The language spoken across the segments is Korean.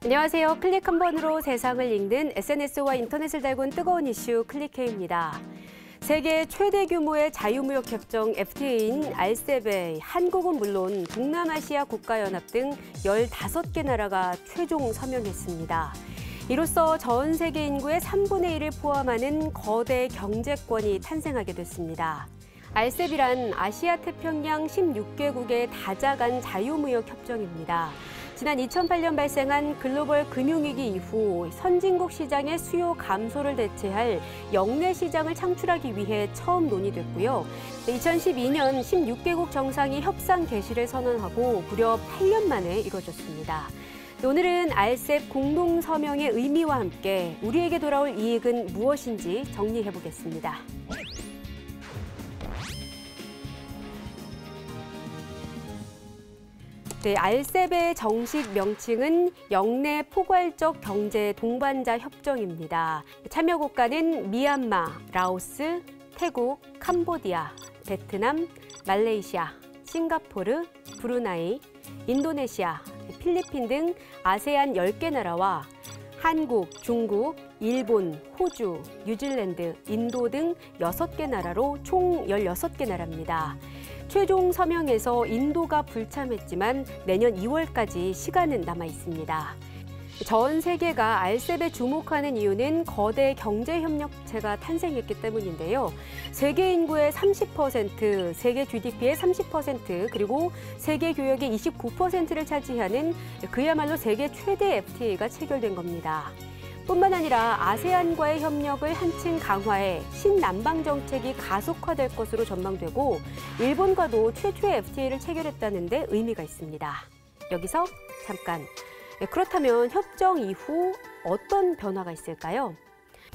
안녕하세요. 클릭 한 번으로 세상을 읽는 SNS와 인터넷을 달군 뜨거운 이슈 클릭해입니다. 세계 최대 규모의 자유무역 협정 FTA인 RCEP에 한국은 물론 동남아시아 국가연합 등 15개 나라가 최종 서명했습니다. 이로써 전 세계 인구의 3분의 1을 포함하는 거대 경제권이 탄생하게 됐습니다. RCEP이란 아시아 태평양 16개국의 다자간 자유무역 협정입니다. 지난 2008년 발생한 글로벌 금융위기 이후 선진국 시장의 수요 감소를 대체할 역내 시장을 창출하기 위해 처음 논의됐고요. 2012년 16개국 정상이 협상 개시를 선언하고 무려 8년 만에 이루어졌습니다. 오늘은 RCEP 공동 서명의 의미와 함께 우리에게 돌아올 이익은 무엇인지 정리해 보겠습니다. RCEP의 정식 명칭은 역내 포괄적 경제 동반자 협정입니다. 참여 국가는 미얀마, 라오스, 태국, 캄보디아, 베트남, 말레이시아, 싱가포르, 브루나이, 인도네시아, 필리핀 등 아세안 10개 나라와 한국, 중국, 일본, 호주, 뉴질랜드, 인도 등 6개 나라로 총 16개 나라입니다. 최종 서명에서 인도가 불참했지만 내년 2월까지 시간은 남아 있습니다. 전 세계가 RCEP에 주목하는 이유는 거대 경제협력체가 탄생했기 때문인데요. 세계 인구의 30%, 세계 GDP의 30%, 그리고 세계 교역의 29%를 차지하는 그야말로 세계 최대 FTA가 체결된 겁니다. 뿐만 아니라 아세안과의 협력을 한층 강화해 신남방 정책이 가속화될 것으로 전망되고 일본과도 최초의 FTA를 체결했다는 데 의미가 있습니다. 여기서 잠깐. 그렇다면 협정 이후 어떤 변화가 있을까요?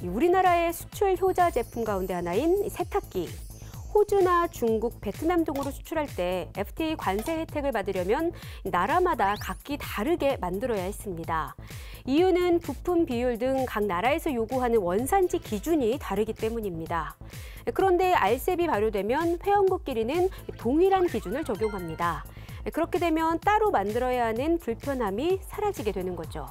우리나라의 수출 효자 제품 가운데 하나인 세탁기. 호주나 중국, 베트남 등으로 수출할 때 FTA 관세 혜택을 받으려면 나라마다 각기 다르게 만들어야 했습니다. 이유는 부품 비율 등 각 나라에서 요구하는 원산지 기준이 다르기 때문입니다. 그런데 RCEP이 발효되면 회원국끼리는 동일한 기준을 적용합니다. 그렇게 되면 따로 만들어야 하는 불편함이 사라지게 되는 거죠.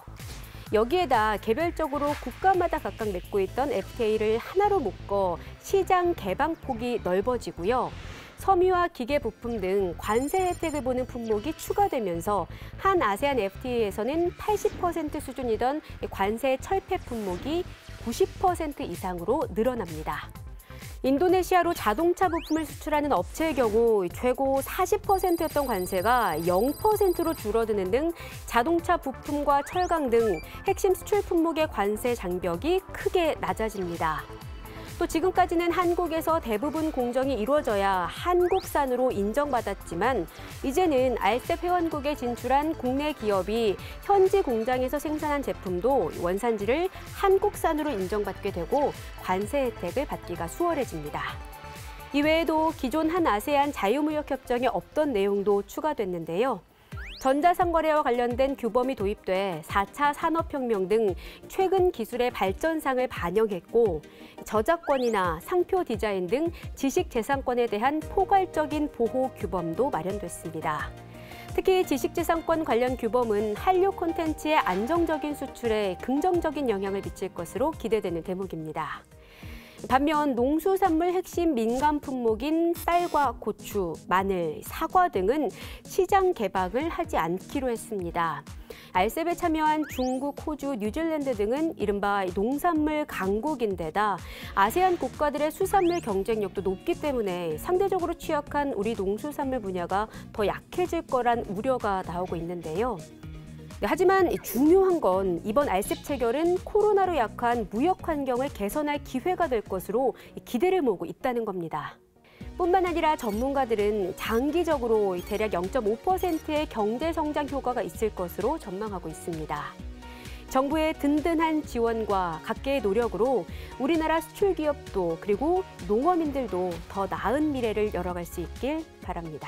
여기에다 개별적으로 국가마다 각각 맺고 있던 FTA를 하나로 묶어 시장 개방폭이 넓어지고요. 섬유와 기계 부품 등 관세 혜택을 보는 품목이 추가되면서 한 아세안 FTA에서는 80% 수준이던 관세 철폐 품목이 90% 이상으로 늘어납니다. 인도네시아로 자동차 부품을 수출하는 업체의 경우 최고 40%였던 관세가 0%로 줄어드는 등 자동차 부품과 철강 등 핵심 수출 품목의 관세 장벽이 크게 낮아집니다. 또 지금까지는 한국에서 대부분 공정이 이루어져야 한국산으로 인정받았지만 이제는 RCEP 회원국에 진출한 국내 기업이 현지 공장에서 생산한 제품도 원산지를 한국산으로 인정받게 되고 관세 혜택을 받기가 수월해집니다. 이외에도 기존 한 아세안 자유무역 협정에 없던 내용도 추가됐는데요. 전자상거래와 관련된 규범이 도입돼 4차 산업혁명 등 최근 기술의 발전상을 반영했고 저작권이나 상표 디자인 등 지식재산권에 대한 포괄적인 보호 규범도 마련됐습니다. 특히 지식재산권 관련 규범은 한류 콘텐츠의 안정적인 수출에 긍정적인 영향을 미칠 것으로 기대되는 대목입니다. 반면 농수산물 핵심 민감 품목인 쌀과 고추, 마늘, 사과 등은 시장 개방을 하지 않기로 했습니다. RCEP에 참여한 중국, 호주, 뉴질랜드 등은 이른바 농산물 강국인데다 아세안 국가들의 수산물 경쟁력도 높기 때문에 상대적으로 취약한 우리 농수산물 분야가 더 약해질 거란 우려가 나오고 있는데요. 하지만 중요한 건 이번 RCEP 체결은 코로나로 약한 무역 환경을 개선할 기회가 될 것으로 기대를 모으고 있다는 겁니다. 뿐만 아니라 전문가들은 장기적으로 대략 0.5%의 경제 성장 효과가 있을 것으로 전망하고 있습니다. 정부의 든든한 지원과 각계의 노력으로 우리나라 수출 기업도 그리고 농어민들도 더 나은 미래를 열어갈 수 있길 바랍니다.